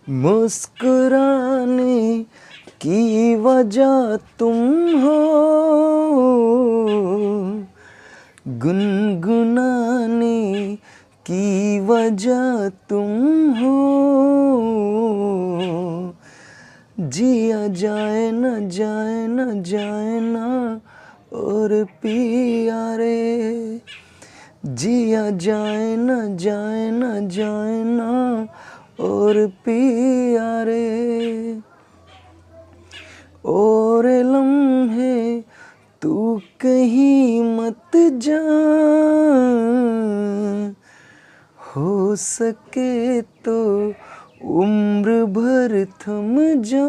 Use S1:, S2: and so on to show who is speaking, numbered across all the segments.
S1: मुस्कुराने की वजह तुम हो, गुनगुनाने की वजह तुम हो, जिया जाए न जाए न जाए ना और पिया रे, जिया जाए न जाए न जाए ना और पिया रे। और लम्हे तू कहीं मत जा, हो सके तो उम्र भर थम जा,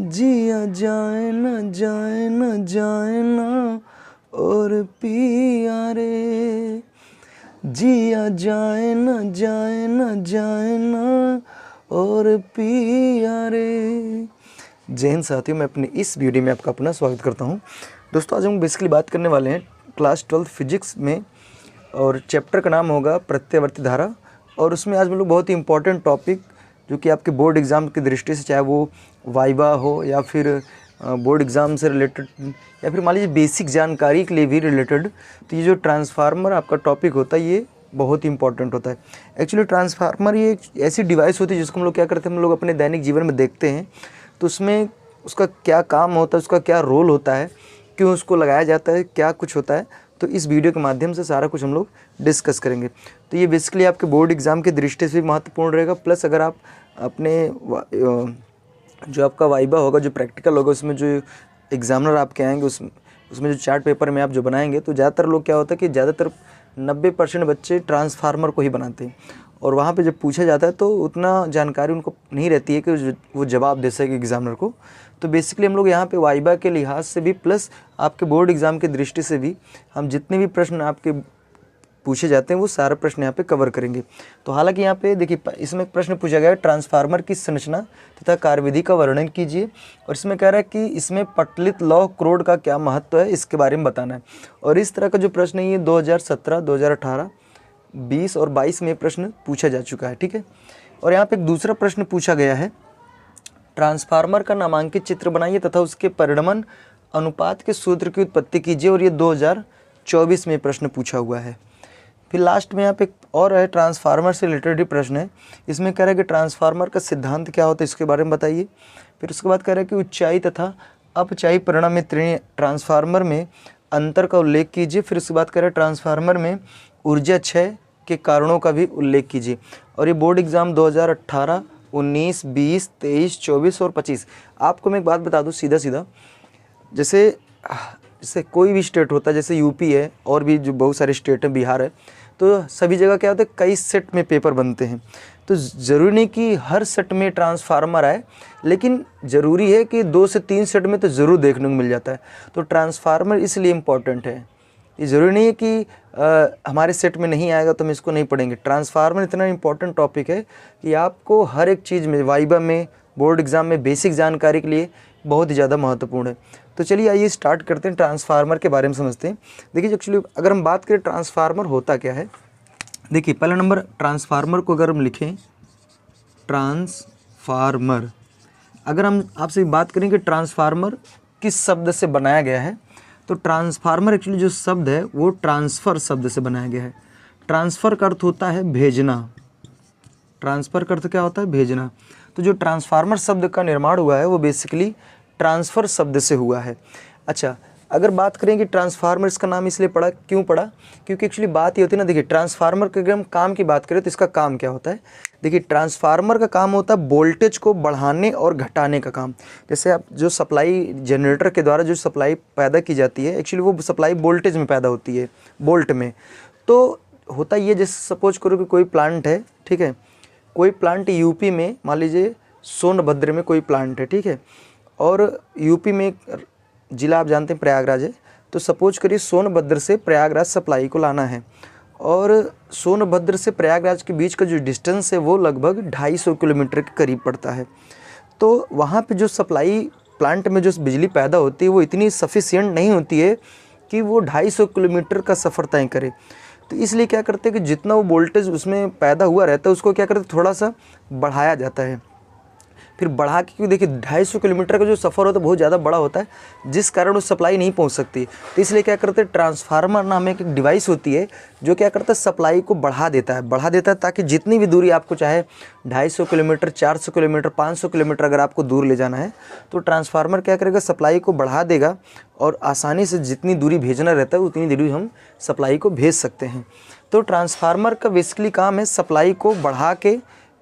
S1: जिया जाए न जाए न जाए ना और पिया रे, जिया जाए न जाए न जाए ना और पिया रे। जय हिंद साथियों, मैं अपने इस वीडियो में आपका अपना स्वागत करता हूं। दोस्तों, आज हम बेसिकली बात करने वाले हैं क्लास 12 फिजिक्स में, और चैप्टर का नाम होगा प्रत्यावर्ती धारा। और उसमें आज हम लोग बहुत ही इंपॉर्टेंट टॉपिक, जो कि आपके बोर्ड एग्ज़ाम की दृष्टि से, चाहे वो वाइवा हो या फिर बोर्ड एग्ज़ाम से रिलेटेड या फिर मान लीजिए बेसिक जानकारी के लिए भी रिलेटेड, तो ये जो ट्रांसफार्मर आपका टॉपिक होता है ये बहुत ही इंपॉर्टेंट होता है। एक्चुअली ट्रांसफार्मर ये एक ऐसी डिवाइस होती है जिसको हम लोग क्या करते हैं, हम लोग अपने दैनिक जीवन में देखते हैं। तो उसमें उसका क्या काम होता है, उसका क्या रोल होता है, क्यों उसको लगाया जाता है, क्या कुछ होता है, तो इस वीडियो के माध्यम से सारा कुछ हम लोग डिस्कस करेंगे। तो ये बेसिकली आपके बोर्ड एग्ज़ाम की दृष्टि से भी महत्वपूर्ण रहेगा। प्लस अगर आप अपने जो आपका वाइबा होगा, जो प्रैक्टिकल होगा, उसमें जो एग्जामिनर आपके आएंगे, उसमें जो चार्ट पेपर में आप जो बनाएंगे, तो ज़्यादातर लोग क्या होता है कि ज़्यादातर 90% बच्चे ट्रांसफार्मर को ही बनाते हैं। और वहाँ पे जब पूछा जाता है तो उतना जानकारी उनको नहीं रहती है कि वो जवाब दे सके एग्जामिनर को। तो बेसिकली हम लोग यहाँ पे वाइबा के लिहाज से भी, प्लस आपके बोर्ड एग्ज़ाम की दृष्टि से भी, हम जितने भी प्रश्न आपके पूछे जाते हैं वो सारे प्रश्न यहाँ पे कवर करेंगे। तो हालांकि यहाँ पे देखिए, इसमें एक प्रश्न पूछा गया है, ट्रांसफार्मर की संरचना तथा कार्यविधि का वर्णन कीजिए। और इसमें कह रहा है कि इसमें पटलित लौह क्रोड का क्या महत्व है, इसके बारे में बताना है। और इस तरह का जो प्रश्न है ये 2017, 2018, 20 और 22 में प्रश्न पूछा जा चुका है, ठीक है। और यहाँ पे एक दूसरा प्रश्न पूछा गया है, ट्रांसफार्मर का नामांकित चित्र बनाइए तथा उसके परिणमन अनुपात के सूत्र की उत्पत्ति कीजिए। और ये 2024 में प्रश्न पूछा हुआ है। फिर लास्ट में यहाँ पे एक और है, ट्रांसफार्मर से रिलेटेड ही प्रश्न है। इसमें कह रहा है कि ट्रांसफार्मर का सिद्धांत क्या होता है, इसके बारे में बताइए। फिर उसके बाद कह रहा है कि ऊंचाई तथा अपचाई परिणाम में ट्रांसफार्मर में अंतर का उल्लेख कीजिए। फिर उसके बाद कह रहा है ट्रांसफार्मर में ऊर्जा क्षय के कारणों का भी उल्लेख कीजिए। और ये बोर्ड एग्ज़ाम 2018, 19, 20, 23, 24 और 25। आपको मैं एक बात बता दूँ सीधा सीधा, जैसे कोई भी स्टेट होता है, जैसे यूपी है और भी जो बहुत सारे स्टेट हैं, बिहार है, तो सभी जगह क्या होता है, कई सेट में पेपर बनते हैं। तो ज़रूरी नहीं कि हर सेट में ट्रांसफार्मर आए, लेकिन ज़रूरी है कि 2 से 3 सेट में तो ज़रूर देखने को मिल जाता है। तो ट्रांसफार्मर इसलिए इम्पॉर्टेंट है। ये ज़रूरी नहीं है कि हमारे सेट में नहीं आएगा तो हम इसको नहीं पढ़ेंगे। ट्रांसफार्मर इतना इम्पॉर्टेंट टॉपिक है कि आपको हर एक चीज़ में, वाइबा में, बोर्ड एग्ज़ाम में बेसिक जानकारी के लिए बहुत ही ज़्यादा महत्वपूर्ण है। तो चलिए आइए स्टार्ट करते हैं, ट्रांसफार्मर के बारे में समझते हैं। देखिए, एक्चुअली अगर हम बात करें ट्रांसफार्मर होता क्या है, देखिए पहला नंबर, ट्रांसफार्मर को अगर हम लिखें, ट्रांसफार्मर, अगर हम आपसे बात करें कि ट्रांसफार्मर किस शब्द से बनाया गया है, तो ट्रांसफार्मर एक्चुअली जो शब्द है वो ट्रांसफ़र शब्द से बनाया गया है। ट्रांसफ़र का अर्थ होता है भेजना। ट्रांसफ़र का अर्थ क्या होता है, भेजना। तो जो ट्रांसफार्मर शब्द का निर्माण हुआ है वो बेसिकली ट्रांसफ़र शब्द से हुआ है। अच्छा, अगर बात करें कि ट्रांसफार्मर इसका नाम इसलिए पड़ा, क्यों पड़ा, क्योंकि एक्चुअली बात ये होती है ना, देखिए ट्रांसफार्मर के अगर हम काम की बात करें तो इसका काम क्या होता है। देखिए, ट्रांसफार्मर का काम होता है वोल्टेज को बढ़ाने और घटाने का काम। जैसे आप जो सप्लाई जनरेटर के द्वारा जो सप्लाई पैदा की जाती है, एक्चुअली वो सप्लाई वोल्टेज में पैदा होती है, वोल्ट में। तो होता ये, जैसे सपोज करो कि कोई प्लांट है, ठीक है, कोई प्लांट यूपी में, मान लीजिए सोनभद्र में कोई प्लांट है, ठीक है, और यूपी में एक ज़िला आप जानते हैं प्रयागराज है। तो सपोज करिए सोनभद्र से प्रयागराज सप्लाई को लाना है, और सोनभद्र से प्रयागराज के बीच का जो डिस्टेंस है वो लगभग 250 किलोमीटर के करीब पड़ता है। तो वहाँ पे जो सप्लाई प्लांट में जो बिजली पैदा होती है वो इतनी सफिशिएंट नहीं होती है कि वो 250 किलोमीटर का सफ़र तय करे। तो इसलिए क्या करते हैं कि जितना वो वोल्टेज उसमें पैदा हुआ रहता है उसको क्या करते हैं थोड़ा सा बढ़ाया जाता है। फिर बढ़ा के, क्योंकि देखिए 250 किलोमीटर का जो सफ़र होता है बहुत ज़्यादा बड़ा होता है, जिस कारण उस सप्लाई नहीं पहुंच सकती। तो इसलिए क्या करते हैं, ट्रांसफार्मर नाम एक डिवाइस होती है जो क्या करता है सप्लाई को बढ़ा देता है ताकि जितनी भी दूरी आपको चाहे 250 किलोमीटर, 400 किलोमीटर, 500 किलोमीटर अगर आपको दूर ले जाना है तो ट्रांसफार्मर क्या करेगा, सप्लाई को बढ़ा देगा और आसानी से जितनी दूरी भेजना रहता है उतनी दूरी हम सप्लाई को भेज सकते हैं। तो ट्रांसफार्मर का बेसिकली काम है सप्लाई को बढ़ा के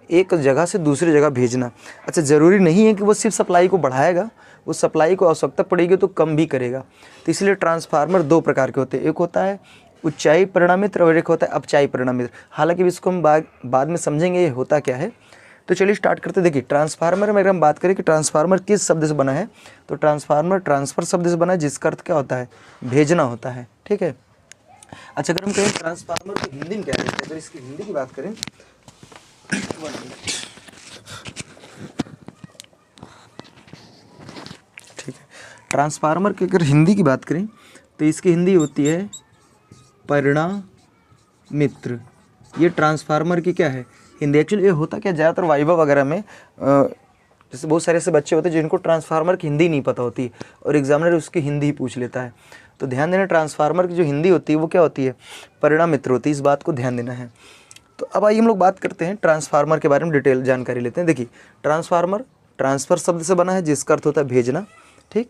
S1: एक जगह से दूसरी जगह भेजना। अच्छा, ज़रूरी नहीं है कि वो सिर्फ सप्लाई को बढ़ाएगा, वो सप्लाई को आवश्यकता पड़ेगी तो कम भी करेगा। तो इसलिए ट्रांसफार्मर दो प्रकार के होते हैं, एक होता है ऊंचाई परिणामित्र और एक होता है अपचाई परिणामित्र। हालांकि इसको हम बाद में समझेंगे ये होता क्या है। तो चलिए स्टार्ट करते। देखिए ट्रांसफार्मर में अगर हम बात करें कि ट्रांसफार्मर किस शब्द से बना है, तो ट्रांसफार्मर ट्रांसफर शब्द से बना है जिसका अर्थ क्या होता है, भेजना होता है। ठीक है। अच्छा, अगर हम कहें ट्रांसफार्मर को हिंदी में क्या कहते हैं, अगर इसकी हिंदी की बात करें, ठीक है, ट्रांसफार्मर की अगर हिंदी की बात करें तो इसकी हिंदी होती है परिणामित्र। ये ट्रांसफार्मर की क्या है, हिंदी। एक्चुअली ये होता क्या, ज़्यादातर वाइवा वगैरह में जैसे बहुत सारे ऐसे बच्चे होते हैं जिनको ट्रांसफार्मर की हिंदी नहीं पता होती और एग्जामिनर उसकी हिंदी ही पूछ लेता है। तो ध्यान देना, ट्रांसफार्मर की जो हिंदी होती है वो क्या होती है, परिणामित्र होती है। इस बात को ध्यान देना है। तो अब आइए हम लोग बात करते हैं ट्रांसफार्मर के बारे में, डिटेल जानकारी लेते हैं। देखिए ट्रांसफार्मर ट्रांसफर शब्द से बना है जिसका अर्थ होता है भेजना। ठीक,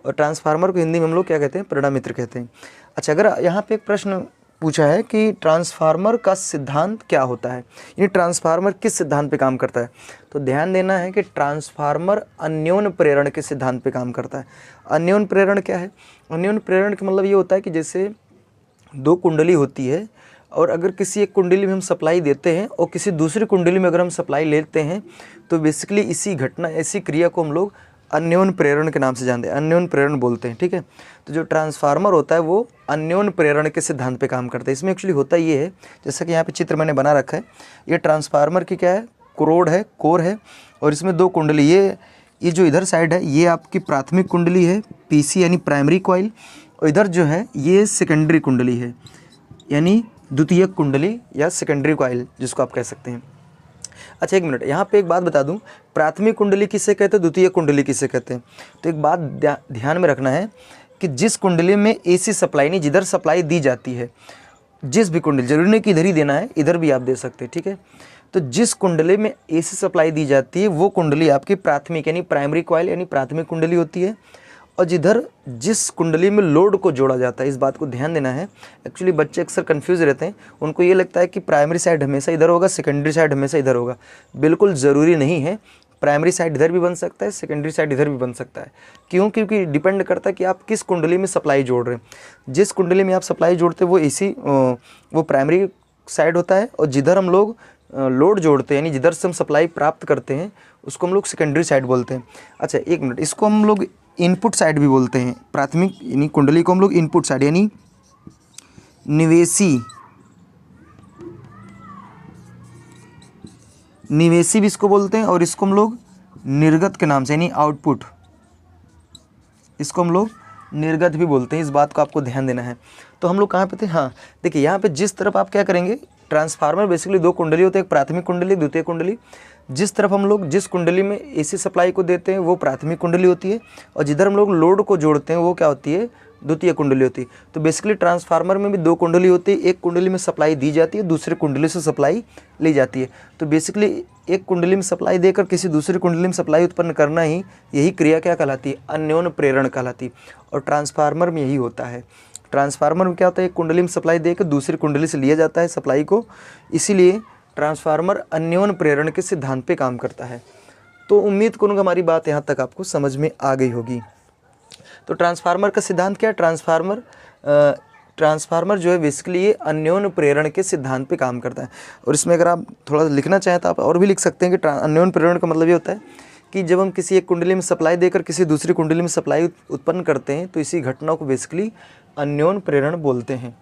S1: और ट्रांसफार्मर को हिंदी में हम लोग क्या कहते हैं, परिणामित्र कहते हैं। अच्छा, अगर यहाँ पे एक प्रश्न पूछा है कि ट्रांसफार्मर का सिद्धांत क्या होता है, यानी ट्रांसफार्मर किस सिद्धांत पे काम करता है, तो ध्यान देना है कि ट्रांसफार्मर अन्योन्य प्रेरण के सिद्धांत पे काम करता है। अन्योन्य प्रेरण क्या है, अन्योन्य प्रेरण का मतलब ये होता है कि जैसे दो कुंडली होती है और अगर किसी एक कुंडली में हम सप्लाई देते हैं और किसी दूसरी कुंडली में अगर हम सप्लाई लेते हैं तो बेसिकली इसी घटना, ऐसी क्रिया को हम लोग अन्योन्य प्रेरण के नाम से जानते हैं, अन्योन्य प्रेरण बोलते हैं। ठीक है। तो जो ट्रांसफार्मर होता है वो अन्योन्य प्रेरण के सिद्धांत पे काम करता है। इसमें एक्चुअली होता ये है, जैसा कि यहाँ पे चित्र मैंने बना रखा है, ये ट्रांसफार्मर की क्या है, कोर है और इसमें दो कुंडली, ये जो इधर साइड है ये आपकी प्राथमिक कुंडली है, पीसी यानी प्राइमरी कॉइल, और इधर जो है ये सेकेंडरी कुंडली है यानी द्वितीयक कुंडली या सेकेंडरी कॉइल जिसको आप कह सकते हैं। अच्छा, एक मिनट, यहाँ पे एक बात बता दूं, प्राथमिक कुंडली किसे कहते हैं, द्वितीयक कुंडली किसे कहते हैं। तो एक बात ध्यान में रखना है कि जिस कुंडली में एसी सप्लाई नहीं, जिधर सप्लाई दी जाती है, जिस भी कुंडली, जरूरी नहीं कि इधर ही देना है, इधर भी आप दे सकते हैं। ठीक है। तो जिस कुंडली में एसी सप्लाई दी जाती है वो कुंडली आपकी प्राथमिक यानी प्राइमरी कॉइल यानी प्राथमिक कुंडली होती है। और जिस कुंडली में लोड को जोड़ा जाता है, इस बात को ध्यान देना है। एक्चुअली बच्चे अक्सर कंफ्यूज रहते हैं, उनको ये लगता है कि प्राइमरी साइड हमेशा इधर होगा, सेकेंडरी साइड हमेशा इधर होगा। बिल्कुल ज़रूरी नहीं है, प्राइमरी साइड इधर भी बन सकता है, सेकेंडरी साइड इधर भी बन सकता है। क्यों? क्योंकि डिपेंड करता है कि आप किस कुंडली में सप्लाई जोड़ रहे हैं। जिस कुंडली में आप सप्लाई जोड़ते हैं वो एसी, वो प्राइमरी साइड होता है, और जिधर हम लोग लोड जोड़ते हैं यानी जिधर से हम सप्लाई प्राप्त करते हैं उसको हम लोग सेकेंडरी साइड बोलते हैं। अच्छा, एक मिनट, इसको हम लोग इनपुट साइड भी बोलते हैं। प्राथमिक यानी कुंडली को हम लोग इनपुट साइड यानी निवेशी भी इसको बोलते हैं, और इसको हम लोग निर्गत के नाम से यानी आउटपुट, इसको हम लोग निर्गत भी बोलते हैं। इस बात को आपको ध्यान देना है। तो हम लोग कहाँ पे थे, हाँ देखिए यहाँ पे जिस तरफ आप क्या करेंगे, ट्रांसफार्मर बेसिकली दो कुंडली होते हैं, एक प्राथमिक कुंडली, द्वितीय कुंडली। जिस तरफ हम लोग जिस कुंडली में एसी सप्लाई को देते हैं वो प्राथमिक कुंडली होती है, और जिधर हम लोग लोड को जोड़ते हैं वो क्या होती है, द्वितीय कुंडली होती है। तो बेसिकली ट्रांसफार्मर में भी दो कुंडली होती है, एक कुंडली में सप्लाई दी जाती है, दूसरे कुंडली से सप्लाई ली जाती है। तो बेसिकली एक कुंडली में सप्लाई देकर किसी दूसरी कुंडली में सप्लाई उत्पन्न करना ही, यही क्रिया क्या कहलाती है, अन्योन्य प्रेरण कहलाती है। और ट्रांसफार्मर में यही होता है। ट्रांसफार्मर में क्या होता है, एक कुंडली में सप्लाई देकर दूसरी कुंडली से लिया जाता है सप्लाई को, इसीलिए ट्रांसफार्मर अन्योन्य प्रेरण के सिद्धांत पे काम करता है। तो उम्मीद करूँगा हमारी बात यहाँ तक आपको समझ में आ गई होगी। तो ट्रांसफार्मर का सिद्धांत क्या है, ट्रांसफार्मर जो है बेसिकली ये अन्योन्य प्रेरण के सिद्धांत पे काम करता है। और इसमें अगर आप थोड़ा लिखना चाहें तो आप और भी लिख सकते हैं कि अन्योन्य प्रेरण का मतलब ये होता है कि जब हम किसी एक कुंडली में सप्लाई देकर किसी दूसरी कुंडली में सप्लाई उत्पन्न करते हैं तो इसी घटना को बेसिकली अन्योन्य प्रेरण बोलते हैं।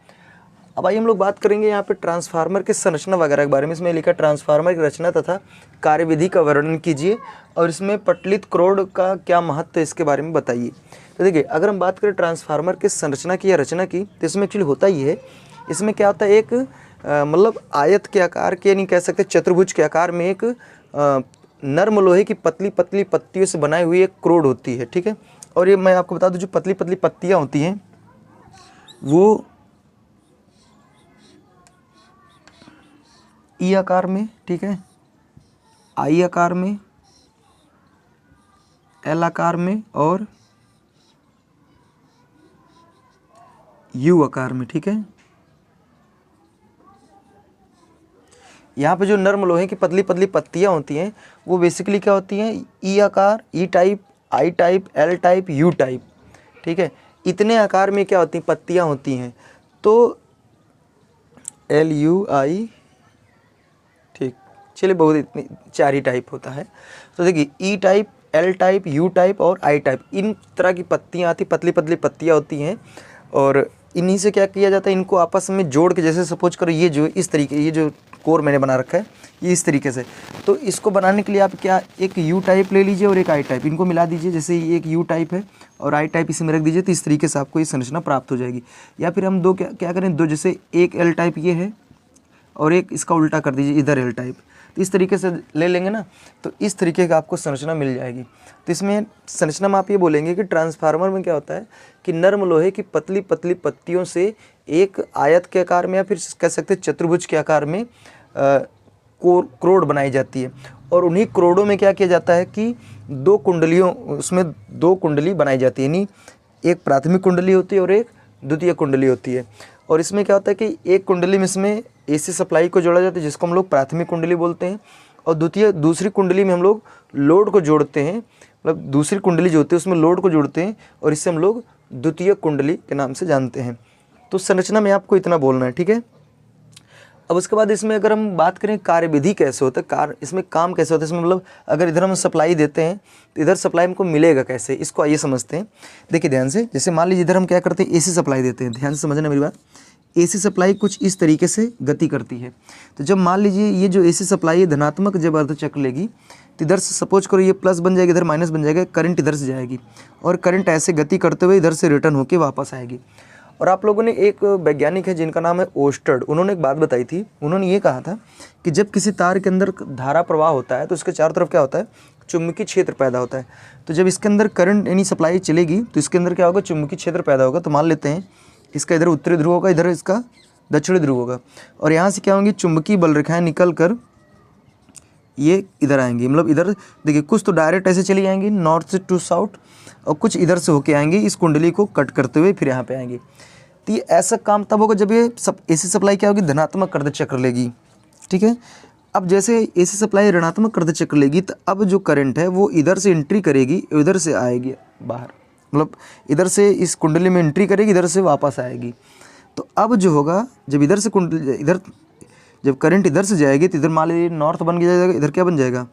S1: अब आइए हम लोग बात करेंगे यहाँ पे ट्रांसफार्मर के संरचना वगैरह के बारे में। इसमें लिखा ट्रांसफार्मर की रचना तथा कार्यविधि का वर्णन कीजिए और इसमें पटलित क्रोड का क्या महत्व है इसके बारे में बताइए। तो देखिए अगर हम बात करें ट्रांसफार्मर के संरचना की या रचना की, तो इसमें एक्चुअली होता ये है इसमें क्या होता है, एक मतलब आयत के आकार के, नहीं कह सकते चतुर्भुज के आकार में एक नर्म लोहे की पतली पतली पत्तियों से बनाई हुई एक क्रोड होती है, ठीक है। और ये मैं आपको बता दूं, जो पतली पतली पत्तियां होती हैं वो ई आकार में, ठीक है, आई आकार में, एल आकार में और यू आकार में, ठीक है। यहाँ पे जो नर्म लोहे की पतली पतली पत्तियाँ होती हैं वो बेसिकली क्या होती हैं, ई आकार, E type, I type, L type, U type, ठीक है। इतने आकार में क्या होती हैं, पत्तियाँ होती हैं। तो एल यू आई, ठीक, चलिए बहुत इतनी 4 ही टाइप होता है। तो देखिए E type, L type, U type और आई टाइप, इन तरह की पत्तियाँ आती, पतली पतली पत्तियाँ होती हैं। और इन्हीं से क्या किया जाता है, इनको आपस में जोड़ के, जैसे सपोज करो ये जो इस तरीके, ये जो कोर मैंने बना रखा है ये इस तरीके से, तो इसको बनाने के लिए आप क्या, एक यू टाइप ले लीजिए और एक आई टाइप, इनको मिला दीजिए। जैसे ये एक यू टाइप है और आई टाइप इसमें रख दीजिए, तो इस तरीके से आपको ये संरचना प्राप्त हो जाएगी। या फिर हम दो क्या करें, दो, जैसे एक एल टाइप ये है और एक इसका उल्टा कर दीजिए इधर एल टाइप, तो इस तरीके से ले लेंगे ना, तो इस तरीके का आपको संरचना मिल जाएगी। तो इसमें संरचना में आप ये बोलेंगे कि ट्रांसफार्मर में क्या होता है कि नर्म लोहे की पतली पतली पत्तियों से एक आयत के आकार में या फिर कह सकते हैं चतुर्भुज के आकार में क्रोड बनाई जाती है। और उन्हीं क्रोडों में क्या किया जाता है कि दो कुंडलियों, उसमें 2 कुंडली बनाई जाती है, यानी एक प्राथमिक कुंडली होती है और एक द्वितीय कुंडली होती है। और इसमें क्या होता है कि एक कुंडली में इसमें एसी सप्लाई को जोड़ा जाता है, जिसको हम लोग प्राथमिक कुंडली बोलते हैं। और दूसरी कुंडली में हम लोग लोड को जोड़ते हैं, मतलब दूसरी कुंडली जो होती है उसमें लोड को जोड़ते हैं, और इससे हम लोग द्वितीय कुंडली के नाम से जानते हैं। तो संरचना में आपको इतना बोलना है, ठीक है। अब उसके बाद इसमें अगर हम बात करें कार्यविधि कैसे होता है, इसमें काम कैसे होता है, इसमें मतलब अगर इधर हम सप्लाई देते हैं तो इधर सप्लाई हमको मिलेगा कैसे, इसको आइए समझते हैं। देखिए ध्यान से, जैसे मान लीजिए इधर हम क्या करते हैं, एसी सप्लाई देते हैं, ध्यान से समझना मेरी बात। एसी सप्लाई कुछ इस तरीके से गति करती है। तो जब मान लीजिए ये जो एसी सप्लाई है धनात्मक जब अर्धचक्र लेगी, तो इधर से सपोज करो ये प्लस बन जाएगी, इधर माइनस बन जाएगा, करंट इधर से जाएगी और करंट ऐसे गति करते हुए इधर से रिटर्न होकर वापस आएगी। और आप लोगों ने, एक वैज्ञानिक है जिनका नाम है ओस्टर्ड, उन्होंने एक बात बताई थी। उन्होंने ये कहा था कि जब किसी तार के अंदर धारा प्रवाह होता है तो उसके चारों तरफ क्या होता है, चुंबकीय क्षेत्र पैदा होता है। तो जब इसके अंदर करंट यानी सप्लाई चलेगी तो इसके अंदर क्या होगा, चुंबकीय क्षेत्र पैदा होगा। तो मान लेते हैं इसका इधर उत्तरी ध्रुव होगा, इधर इसका दक्षिणी ध्रुव होगा, और यहाँ से क्या होंगी, चुंबकीय बल रेखाएं निकल कर ये इधर आएंगी। मतलब इधर देखिए कुछ तो डायरेक्ट ऐसे चली जाएंगी नॉर्थ से टू साउथ, और कुछ इधर से होके आएंगी इस कुंडली को कट करते हुए फिर यहाँ पे आएंगी। तो ये ऐसा काम तब होगा जब ये एसी सप्लाई क्या होगी, धनात्मक अर्धचक्र लेगी, ठीक है। अब जैसे एसी सप्लाई ऋणात्मक अर्धचक्र लेगी तो अब जो करंट है वो इधर से एंट्री करेगी, इधर से आएगी बाहर, मतलब इधर से इस कुंडली में एंट्री करेगी, इधर से वापस आएगी। तो अब जो होगा, जब इधर से इधर जब करंट इधर से जाएगी तो इधर मान लीजिए नॉर्थ बन जाएगा, इधर क्या बन जाएगा,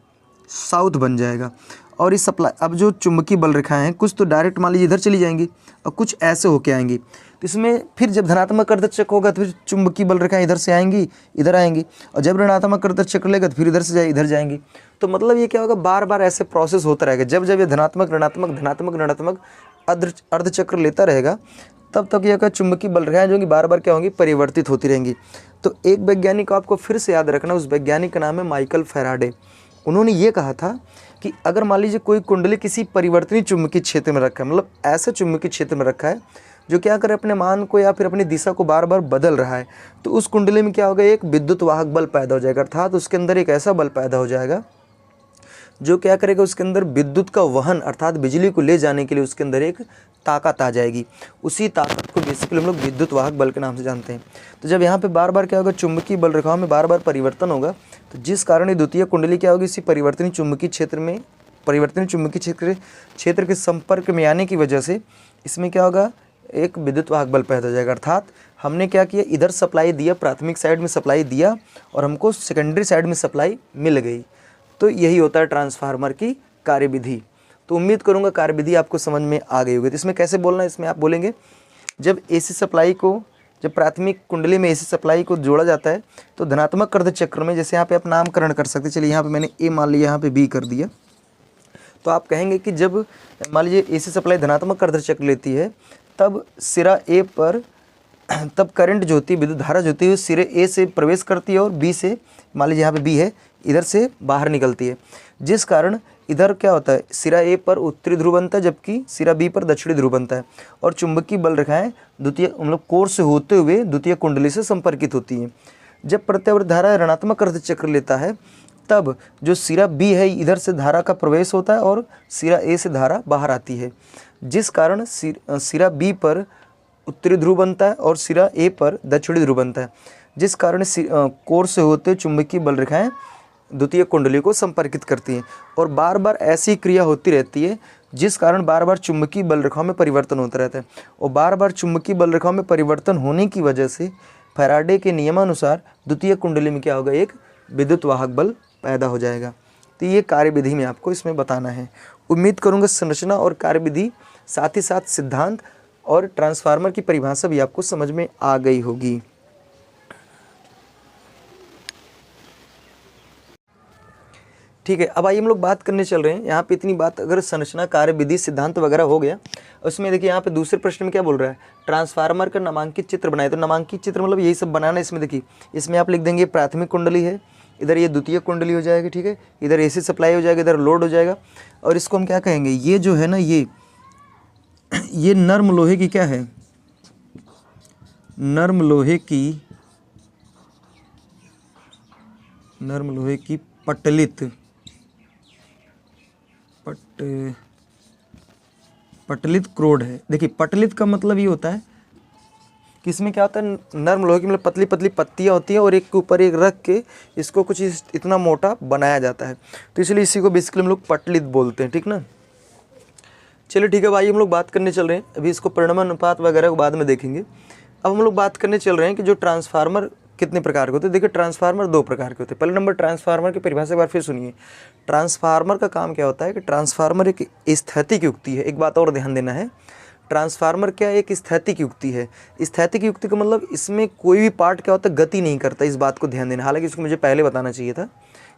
S1: साउथ बन जाएगा। और इस सप्लाई, अब जो चुंबकीय बल रेखाएं हैं कुछ तो डायरेक्ट मान लीजिए इधर चली जाएंगी और कुछ ऐसे होके आएंगी। तो इसमें फिर जब धनात्मक अर्धचक्र होगा तो फिर चुंबकीय बल रेखाएं इधर से आएंगी, इधर आएंगी, और जब ऋणात्मक अर्धचक्र लेगा तो फिर इधर से इधर जाएंगी। तो मतलब ये क्या होगा, बार बार ऐसे प्रोसेस होता रहेगा। जब जब ये धनात्मक ऋणात्मक धनात्मक ऋणात्मक अर्धचक्र लेता रहेगा तब तक ये चुंबकीय बल रेखाएं जो होंगी बार बार क्या होंगी, परिवर्तित होती रहेंगी। तो एक वैज्ञानिक को आपको फिर से याद रखना, उस वैज्ञानिक का नाम है माइकल फैराडे। उन्होंने ये कहा था कि अगर मान लीजिए कोई कुंडली किसी परिवर्तनीय चुंबकीय क्षेत्र में रखा है, मतलब ऐसे चुंबकीय क्षेत्र में रखा है जो क्या करे, अपने मान को या फिर अपनी दिशा को बार बार बदल रहा है, तो उस कुंडली में क्या होगा, एक विद्युत वाहक बल पैदा हो जाएगा। अर्थात उसके अंदर एक ऐसा बल पैदा हो जाएगा जो क्या करेगा, उसके अंदर विद्युत का वहन अर्थात बिजली को ले जाने के लिए उसके अंदर एक ताकत आ जाएगी। उसी ताकत को बेसिकली हम लोग विद्युत वाहक बल के नाम से जानते हैं। तो जब यहाँ पे बार बार क्या होगा, चुंबकीय बल रेखाओं में बार बार परिवर्तन होगा, तो जिस कारण ये द्वितीय कुंडली क्या होगी, इसी परिवर्तनीय चुंबकीय क्षेत्र में, परिवर्तनीय चुंबकीय क्षेत्र के संपर्क में आने की वजह से इसमें क्या होगा, एक विद्युत वाहक बल पैदा हो जाएगा। अर्थात हमने क्या किया, इधर सप्लाई दिया, प्राथमिक साइड में सप्लाई दिया और हमको सेकेंडरी साइड में सप्लाई मिल गई। तो यही होता है ट्रांसफार्मर की कार्यविधि। तो उम्मीद करूंगा कार्यविधि आपको समझ में आ गई होगी। तो इसमें कैसे बोलना है, इसमें आप बोलेंगे जब एसी सप्लाई को, जब प्राथमिक कुंडली में एसी सप्लाई को जोड़ा जाता है तो धनात्मक अर्धचक्र में, जैसे यहाँ पे आप नामकरण कर सकते हैं, चलिए यहाँ पे मैंने ए मान लिया, यहाँ पे बी कर दिया, तो आप कहेंगे कि जब मान लीजिए एसी सप्लाई धनात्मक अर्धचक्र लेती है तब सिरा ए पर तब करंट जो होती है, विद्युत धारा जो होती है, सिरे ए से प्रवेश करती है और बी से, मान लीजिए यहाँ पे बी है, इधर से बाहर निकलती है, जिस कारण इधर क्या होता है, सिरा ए पर उत्तरी ध्रुव बनता है जबकि सिरा बी पर दक्षिणी ध्रुव बनता है, और चुंबकीय बल रेखाएं द्वितीय मतलब कोर से होते हुए द्वितीय कुंडली से संपर्कित होती हैं। जब प्रत्यावर्त धारा ऋणात्मक अर्ध चक्र लेता है तब जो सिरा बी है इधर से धारा का प्रवेश होता है और सिरा ए से धारा बाहर आती है, जिस कारण सिरा बी पर उत्तरी ध्रुव बनता है और सिरा ए पर दक्षिणी ध्रुव बनता है, जिस कारण कोर से होते चुंबकीय बल रेखाएं द्वितीय कुंडली को संपर्कित करती हैं और बार बार ऐसी क्रिया होती रहती है, जिस कारण बार बार चुंबकीय बल रेखाओं में परिवर्तन होता रहता है, और बार बार चुंबकीय बल रेखाओं में परिवर्तन होने की वजह से फैराडे के नियमानुसार द्वितीय कुंडली में क्या होगा, एक विद्युत वाहक बल पैदा हो जाएगा। तो ये कार्यविधि में आपको इसमें बताना है। उम्मीद करूँगा संरचना और कार्यविधि, साथ ही साथ सिद्धांत और ट्रांसफार्मर की परिभाषा भी आपको समझ में आ गई होगी। ठीक है, अब आइए हम लोग बात करने चल रहे हैं। यहाँ पे इतनी बात अगर संरचना, कार्यविधि, सिद्धांत वगैरह हो गया, उसमें देखिए यहाँ पे दूसरे प्रश्न में क्या बोल रहा है, ट्रांसफार्मर का नामांकित चित्र बनाए। तो नामांकित चित्र मतलब यही सब बनाना है। इसमें देखिए, इसमें आप लिख देंगे प्राथमिक कुंडली है, इधर ये द्वितीय कुंडली हो जाएगी, ठीक है, इधर एसी सप्लाई हो जाएगा, इधर लोड हो जाएगा, और इसको हम क्या कहेंगे, ये जो है ना, ये नर्म लोहे की क्या है, नर्म लोहे की पटलित क्रोड है। देखिए पटलित का मतलब ये होता है कि इसमें क्या होता है, नर्म लोहे की मतलब पतली पतली पत्तियाँ होती हैं और एक के ऊपर एक रख के इसको कुछ इतना मोटा बनाया जाता है, तो इसलिए इसी को बेसिकली हम लोग पटलित बोलते हैं। ठीक ना, चलिए ठीक है भाई, हम लोग बात करने चल रहे हैं। अभी इसको परिणाम अनुपात वगैरह को बाद में देखेंगे। अब हम लोग बात करने चल रहे हैं कि जो ट्रांसफार्मर कितने प्रकार के होते हैं। देखिए ट्रांसफार्मर दो प्रकार के होते हैं। पहले नंबर ट्रांसफार्मर की परिभाषा एक बार फिर सुनिए। ट्रांसफार्मर का काम क्या होता है कि ट्रांसफार्मर एक स्थैतिक युक्ति है। एक बात और ध्यान देना है, ट्रांसफार्मर क्या एक स्थैतिक युक्ति है। स्थैतिक युक्ति का मतलब इसमें कोई भी पार्ट क्या होता है, गति नहीं करता। इस बात को ध्यान देना, हालांकि इसको मुझे पहले बताना चाहिए था,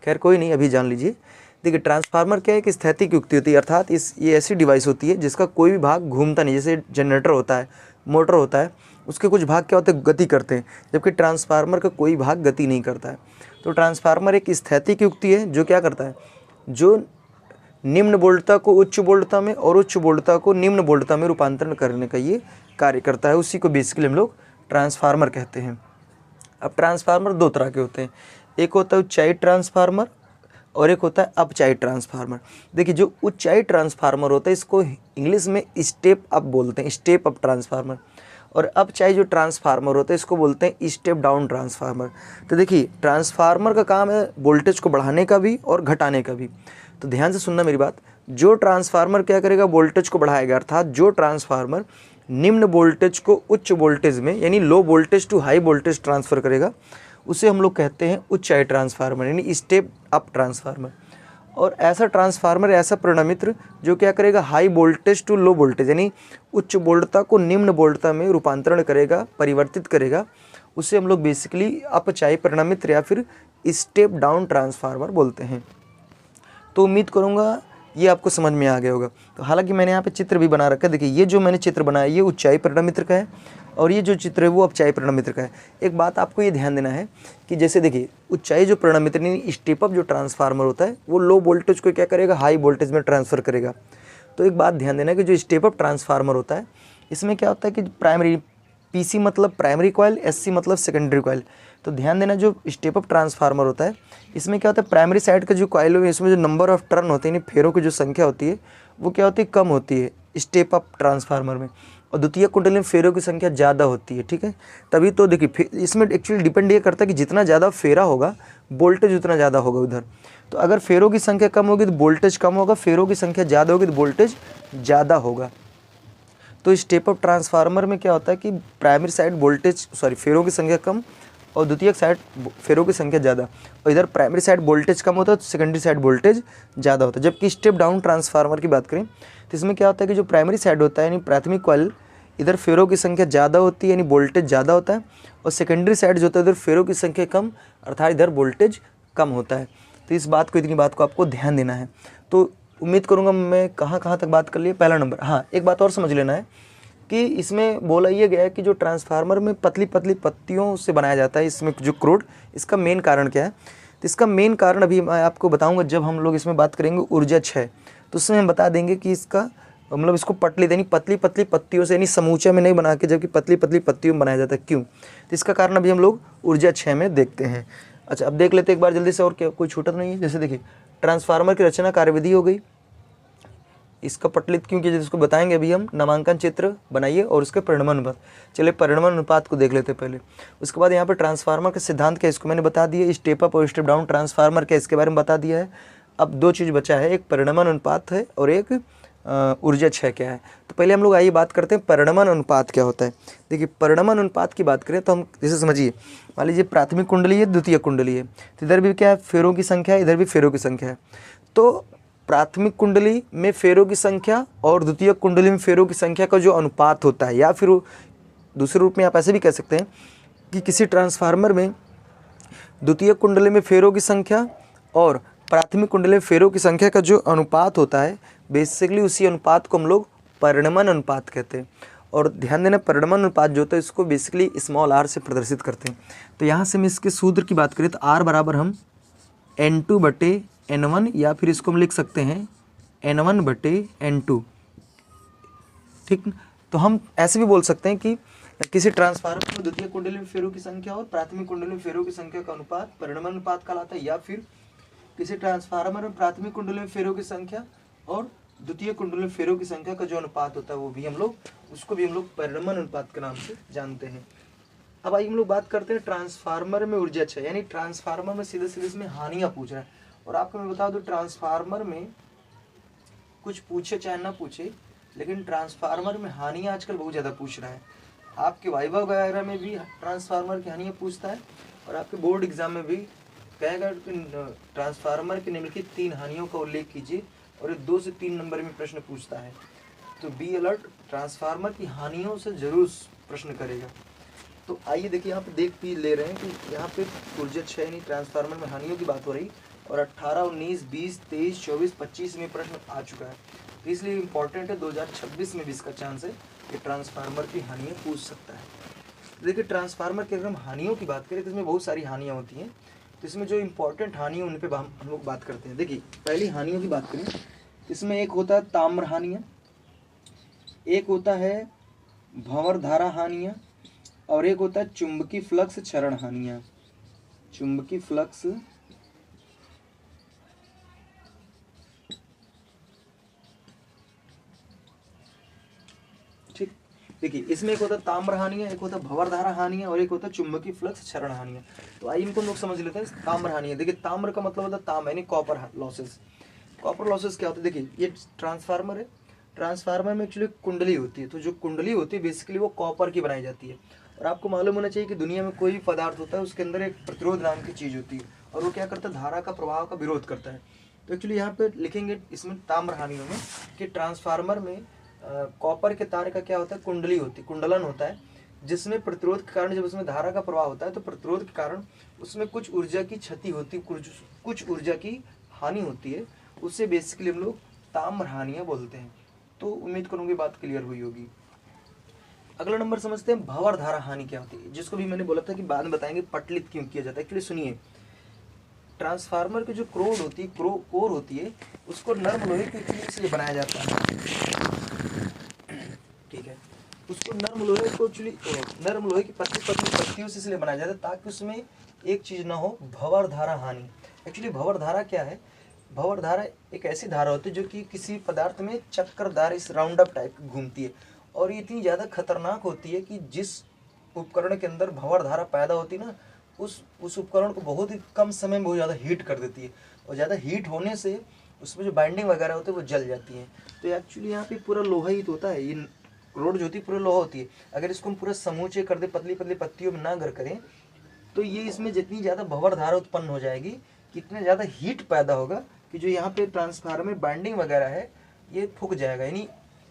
S1: खैर कोई नहीं, अभी जान लीजिए। देखिए ट्रांसफार्मर क्या है, एक स्थैतिक युक्ति होती है, अर्थात ये ऐसी डिवाइस होती है जिसका कोई भी भाग घूमता नहीं। जैसे जनरेटर होता है, मोटर होता है, उसके कुछ भाग क्या होते हैं, गति करते हैं, जबकि ट्रांसफार्मर का कोई भाग गति नहीं करता है। तो ट्रांसफार्मर एक स्थैतिक युक्ति है जो क्या करता है, जो निम्न वोल्टता को उच्च वोल्टता में और उच्च वोल्टता को निम्न वोल्टता में रूपांतरण करने का ये कार्य करता है। उसी को बेसिकली हम लोग ट्रांसफार्मर कहते हैं। अब ट्रांसफार्मर दो तरह के होते हैं, एक होता है ऊंचाई ट्रांसफार्मर और एक होता है अपचाई ट्रांसफार्मर। देखिए जो ऊंचाई ट्रांसफार्मर होता है इसको इंग्लिश में स्टेप अप बोलते हैं, स्टेप अप ट्रांसफार्मर, और अपचाई जो ट्रांसफार्मर होता है इसको बोलते हैं स्टेप डाउन ट्रांसफार्मर। तो देखिए ट्रांसफार्मर का काम है वोल्टेज को बढ़ाने का भी और घटाने का भी। तो ध्यान से सुनना मेरी बात, जो ट्रांसफार्मर क्या करेगा, वोल्टेज को बढ़ाएगा, अर्थात जो ट्रांसफार्मर निम्न वोल्टेज को उच्च वोल्टेज में यानी low voltage to high voltage transfer करेगा, उसे हम लोग कहते हैं ऊंचाई ट्रांसफार्मर यानी स्टेप अप ट्रांसफार्मर। और ऐसा ट्रांसफार्मर, ऐसा प्रणमित्र जो क्या करेगा, high voltage to low voltage यानी उच्च वोल्टता को निम्न वोल्टता में रूपांतरण करेगा, परिवर्तित करेगा, उसे हम लोग बेसिकली अपचाई प्रणमित्र या फिर स्टेप डाउन ट्रांसफार्मर बोलते हैं। तो उम्मीद करूँगा ये आपको समझ में आ गया होगा। तो हालांकि मैंने यहाँ पे चित्र भी बना रखा है। देखिए ये जो मैंने चित्र बनाया ये ऊंचाई प्रणमित्र का है और ये जो चित्र है वो अपचाई प्रणमित्र का है। एक बात आपको ये ध्यान देना है कि जैसे देखिए ऊंचाई जो प्रणमित्र यानी स्टेप अप जो ट्रांसफार्मर होता है वो लो वोल्टेज को क्या करेगा, हाई वोल्टेज में ट्रांसफ़र करेगा। तो एक बात ध्यान देना कि जो स्टेप अप ट्रांसफार्मर होता है इसमें क्या होता है कि प्राइमरी पीसी मतलब प्राइमरी कॉइल, एससी मतलब सेकेंडरी कॉइल। तो ध्यान देना जो स्टेप अप ट्रांसफार्मर होता है इसमें क्या होता है, प्राइमरी साइड का जो कॉइल है इसमें जो नंबर ऑफ टर्न होते हैं, फेरों की जो संख्या होती है वो क्या होती है, कम होती है स्टेप अप ट्रांसफार्मर में, और द्वितीय कुंडली में फेरों की संख्या ज़्यादा होती है। ठीक है, तभी तो देखिए इसमें एक्चुअली डिपेंड ये करता है कि जितना ज़्यादा फेरा होगा वोल्टेज उतना ज़्यादा होगा उधर। तो अगर फेरों की संख्या कम होगी तो वोल्टेज कम होगा, फेरों की संख्या ज़्यादा होगी तो वोल्टेज ज़्यादा होगा। तो स्टेप अप ट्रांसफार्मर में क्या होता है कि प्राइमरी साइड वोल्टेज फेरों की संख्या कम और द्वितीय साइड फेरों की संख्या ज़्यादा, और इधर प्राइमरी साइड वोल्टेज कम होता है तो सेकेंडरी साइड वोल्टेज ज़्यादा होता है। जबकि स्टेप डाउन ट्रांसफार्मर की बात करें तो इसमें क्या होता है कि जो प्राइमरी साइड होता है यानी प्राथमिक कॉइल, इधर फेरों की संख्या ज़्यादा होती है यानी वोल्टेज ज़्यादा होता है, और सेकेंडरी साइड जो होता है इधर फेरों की संख्या कम अर्थात इधर वोल्टेज कम होता है। तो इस बात को, इतनी बात को आपको ध्यान देना है। तो उम्मीद करूँगा मैं कहाँ तक बात कर लिए। पहला नंबर, हाँ एक बात और समझ लेना है कि इसमें बोला ये गया है कि जो ट्रांसफार्मर में पतली पतली पत्तियों से बनाया जाता है, इसमें जो क्रोड, इसका मेन कारण क्या है? तो इसका मेन कारण अभी मैं आपको बताऊंगा जब हम लोग इसमें बात करेंगे ऊर्जा क्षय, तो उसमें हम बता देंगे कि इसका मतलब इसको पटली यानी पतली पतली पत्तियों से यानी समूचे में नहीं बना के जबकि पतली पतली पत्तियों में बनाया जाता है, क्यों? तो इसका कारण अभी हम लोग ऊर्जा क्षय में देखते हैं। अच्छा, अब देख लेते एक बार जल्दी से, और क्या कोई छूटा तो नहीं है? जैसे देखिए, ट्रांसफार्मर की रचना कार्यविधि हो गई, इसका पटलित क्यों किया जाता है इसको बताएंगे अभी हम। नामांकन चित्र बनाइए और उसके परिणमन अनुपात। चलिए परिणमन अनुपात को देख लेते हैं पहले। उसके बाद यहाँ पे ट्रांसफार्मर का सिद्धांत क्या है इसको मैंने बता दिया, स्टेप अप और स्टेप डाउन ट्रांसफार्मर क्या इसके बारे में बता दिया है। अब दो चीज़ बचा है, एक परिणमन अनुपात है और एक ऊर्जा क्षय क्या है। तो पहले हम लोग आइए बात करते हैं परिणमन अनुपात क्या होता है। देखिए परिणमन अनुपात की बात करें तो हम जैसे समझिए, मान लीजिए प्राथमिक कुंडली है, द्वितीय कुंडली है, तो इधर भी क्या है, फेरों की संख्या है, इधर भी फेरों की संख्या है। तो प्राथमिक कुंडली में फेरों की संख्या और द्वितीय कुंडली में फेरों की संख्या का जो अनुपात होता है, या फिर दूसरे रूप में आप ऐसे भी कह सकते हैं कि किसी ट्रांसफार्मर में द्वितीय कुंडली में फेरों की संख्या और प्राथमिक कुंडली में फेरों की संख्या का जो अनुपात होता है, बेसिकली उसी अनुपात को हम लोग परिणमन अनुपात कहते हैं। और ध्यान देना, परिणमन अनुपात जो होता है इसको बेसिकली स्मॉल r से प्रदर्शित करते हैं। तो यहाँ से हम इसके सूत्र की बात करें तो r बराबर हम N2/N1, या फिर इसको हम लिख सकते हैं N1/N2, ठीक। तो हम ऐसे भी बोल सकते हैं कि किसी ट्रांसफार्मर में द्वितीय कुंडली में फेरों की संख्या और प्राथमिक कुंडली में फेरों की संख्या का अनुपात परिणमन अनुपात कहलाता है, या फिर किसी ट्रांसफार्मर में प्राथमिक कुंडली में फेरों की संख्या और द्वितीय कुंडली में फेरों की संख्या का जो अनुपात होता है वो भी हम लोग उसको भी हम लोग परिणमन अनुपात के नाम से जानते हैं। अब आइए हम लोग बात करते हैं ट्रांसफार्मर में ऊर्जा क्षय, यानी ट्रांसफार्मर में सीधे सीधे इसमें हानियां पूछ रहा है। और आपको मैं बता दूं, ट्रांसफार्मर में कुछ पूछे चाहे ना पूछे, लेकिन ट्रांसफार्मर में हानियां आजकल बहुत ज़्यादा पूछ रहा है। आपके वाइवा वगैरह में भी ट्रांसफार्मर की हानियां पूछता है, और आपके बोर्ड एग्जाम में भी कहेगा ट्रांसफार्मर की निम्नलिखित 3 हानियों का उल्लेख कीजिए, और ये 2 से 3 नंबर में प्रश्न पूछता है। तो बी अलर्ट, ट्रांसफार्मर की हानियों से जरूर प्रश्न करेगा। तो आइए देखिए, यहाँ पे देख भी ले रहे हैं कि यहाँ पे ऊर्जा क्षय यानी ट्रांसफार्मर में हानियों की बात हो रही, और 18, 19, 20, 23, 24, 25 में प्रश्न आ चुका है। तो इसलिए इम्पॉर्टेंट है, 2026 में भी इसका चांस है कि ट्रांसफार्मर की हानियाँ पूछ सकता है। देखिए ट्रांसफार्मर की अगर हम हानियों की बात करें तो इसमें बहुत सारी हानियाँ होती हैं। तो इसमें जो इम्पोर्टेंट हानि है उन पर हम लोग बात करते हैं। देखिए पहली हानियों की बात करें, इसमें एक होता है ताम्र हानियाँ, एक होता है भंवर धारा हानियाँ, और एक होता है चुंबकीय फ्लक्स क्षरण हानियाँ। चुंबकीय फ्लक्स ठीक, देखिए इसमें एक होता है ताम्र हानियाँ, एक होता है भंवर धारा हानियाँ, और एक होता है चुंबकीय फ्लक्स क्षरण हानियाँ। तो आइए इनको लोग समझ लेते हैं। ताम्र हानियाँ, देखिए ताम्र का मतलब होता है ताम यानी कॉपर लॉसेस। कॉपर लॉसेस क्या होता है, देखिए ये ट्रांसफार्मर है, ट्रांसफार्मर में एक्चुअली कुंडली होती है, तो जो कुंडली होती है बेसिकली वो कॉपर की बनाई जाती है। और आपको मालूम होना चाहिए कि दुनिया में कोई भी पदार्थ होता है उसके अंदर एक प्रतिरोध नाम की चीज़ होती है, और वो क्या करता है, धारा का प्रभाव का विरोध करता है। तो एक्चुअली यहाँ पे लिखेंगे इसमें ताम्र हानियों में कि ट्रांसफार्मर में कॉपर के तार का क्या होता है, कुंडली होती है, कुंडलन होता है, जिसमें प्रतिरोध के कारण जब उसमें धारा का प्रभाव होता है तो प्रतिरोध के कारण उसमें कुछ ऊर्जा की क्षति होती है, कुछ ऊर्जा की हानि होती है, उससे बेसिकली हम लोग ताम्र हानियाँ बोलते हैं। तो उम्मीद करूँगी बात क्लियर हुई होगी। अगला नंबर समझते हैं भंवर धारा हानि क्या होती है, जिसको भी मैंने बोला था कि बाद में बताएंगे पटलित क्यों किया जाता है। एक्चुअली सुनिए, ट्रांसफार्मर की जो क्रोड होती है, कोर होती है, उसको नर्म लोहे के इसलिए बनाया जाता है, ठीक है, उसको नर्म लोहे को एक्चुअली नर्म लोहे की पतली पतली पत्तियों से इसलिए बनाया जाता है ताकि उसमें एक चीज़ ना हो, भंवर धारा हानि। एक्चुअली भंवर धारा क्या है, भंवर धारा एक ऐसी धारा होती है जो कि किसी पदार्थ में चक्करदार इस राउंड अप टाइप की घूमती है, और ये इतनी ज़्यादा खतरनाक होती है कि जिस उपकरण के अंदर भंवर धारा पैदा होती है ना, उस उपकरण को बहुत ही कम समय में बहुत ज़्यादा हीट कर देती है, और ज़्यादा हीट होने से उसमें जो बाइंडिंग वगैरह होती है वो जल जाती है। तो एक्चुअली यहाँ पे पूरा लोहा ही तो होता है, ये रोड जो होती है पूरा लोहा होती है। अगर इसको हम पूरा समूचे कर दे, पतली पतली पत्तियों में ना गर करें, तो ये इसमें जितनी ज़्यादा भंवर धारा उत्पन्न हो जाएगी, कितने ज़्यादा हीट पैदा होगा कि जो यहाँ पे ट्रांसफार्मर में बाइंडिंग वगैरह है ये फूक जाएगा। यानी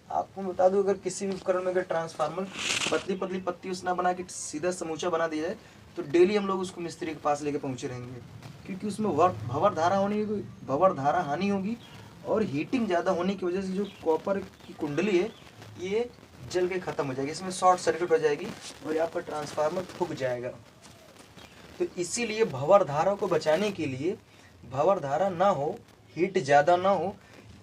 S1: आपको बता दूं, अगर किसी भी उपकरण में अगर ट्रांसफार्मर पतली पतली पत्ती उस ना बना के सीधा समूचा बना दिया जाए तो डेली हम लोग उसको मिस्त्री के पास लेके पहुँचे रहेंगे, क्योंकि उसमें भंवर धारा हानि होगी, और हीटिंग ज़्यादा होने की वजह से जो कॉपर की कुंडली है ये जल के ख़त्म हो जाएगी, इसमें शॉर्ट सर्किट हो जाएगी और आपका ट्रांसफार्मर फूक जाएगा। तो इसीलिए भंवर धारा को बचाने के लिए, भंवर धारा ना हो, हीट ज़्यादा ना हो,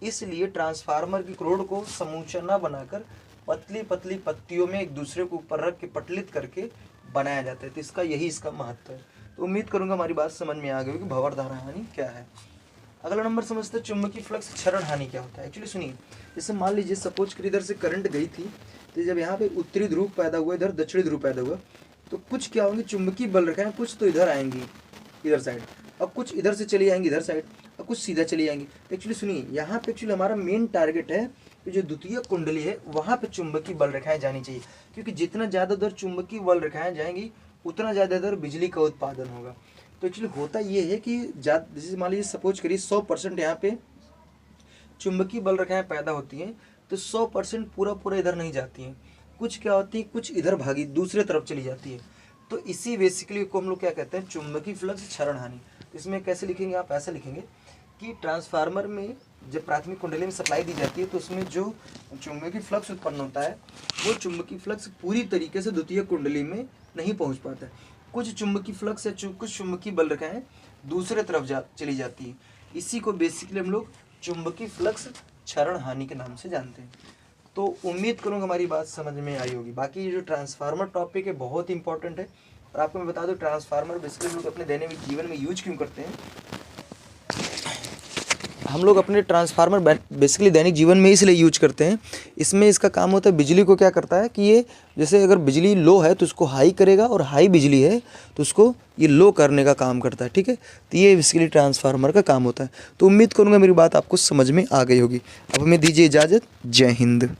S1: इसलिए ट्रांसफार्मर की रोड को समूचा ना बनाकर पतली पतली पत्तियों में एक दूसरे को ऊपर रख के पटलित करके बनाया जाता है। तो इसका महत्व है। तो उम्मीद करूंगा हमारी बात समझ में आ गई कि भंवर धारा हानि क्या है। अगला नंबर समझते हैं चुंबकीय फ्लक्स क्षरण हानि क्या होता है। एक्चुअली सुनिए, जैसे मान लीजिए सपोज कर इधर से करंट गई थी, तो जब यहाँ पे उत्तरी ध्रुव पैदा हुआ, इधर दक्षिणी ध्रुव पैदा हुआ, तो कुछ क्या होंगे, चुंबकीय बल रखे हैं, कुछ तो इधर आएंगी इधर साइड, और कुछ इधर से चली आएंगी इधर साइड, और कुछ सीधा चली आएंगी। तो एक्चुअली सुनिए, यहाँ पे एक्चुअली हमारा मेन टारगेट है कि जो द्वितीय कुंडली है वहाँ पे चुंबकीय बल रेखाएं जानी चाहिए, क्योंकि जितना ज़्यादा दर चुंबकीय बल रेखाएं जाएंगी उतना ज़्यादा दर बिजली का उत्पादन होगा। तो एक्चुअली होता ये है कि जैसे मान लीजिए सपोज करिए 100% यहाँ पे चुंबकीय बल रेखाएं पैदा होती हैं, तो 100% पूरा इधर नहीं जाती हैं, कुछ क्या होती है, कुछ इधर भागी दूसरे तरफ चली जाती है। तो इसी बेसिकली को हम लोग क्या कहते हैं, चुंबकीय फ्लक्स क्षरण हानि। इसमें कैसे लिखेंगे, आप ऐसा लिखेंगे कि ट्रांसफार्मर में जब प्राथमिक कुंडली में सप्लाई दी जाती है तो उसमें जो चुंबकीय फ्लक्स उत्पन्न होता है वो चुंबकीय फ्लक्स पूरी तरीके से द्वितीय कुंडली में नहीं पहुंच पाता है। कुछ चुंबकीय फ्लक्स या कुछ चुंबकीय बल रेखाएं दूसरे तरफ चली जाती है। इसी को बेसिकली हम लोग चुंबकीय फ्लक्स क्षरण हानि के नाम से जानते हैं। तो उम्मीद करूँगा हमारी बात समझ में आई होगी। बाकी ये जो ट्रांसफार्मर टॉपिक है बहुत इंपॉर्टेंट है, और आपको मैं बता दूं ट्रांसफार्मर बेसिकली हम लोग अपने दैनिक जीवन में यूज क्यों करते हैं। हम लोग अपने ट्रांसफार्मर बेसिकली दैनिक जीवन में इसलिए यूज करते हैं, इसमें इसका काम होता है, बिजली को क्या करता है कि ये जैसे अगर बिजली लो है तो उसको हाई करेगा, और हाई बिजली है तो उसको ये लो करने का काम करता है। ठीक है, तो ये बेसिकली ट्रांसफार्मर का काम होता है। तो उम्मीद करूँगा मेरी बात आपको समझ में आ गई होगी। अब हमें दीजिए इजाज़त। जय हिंद।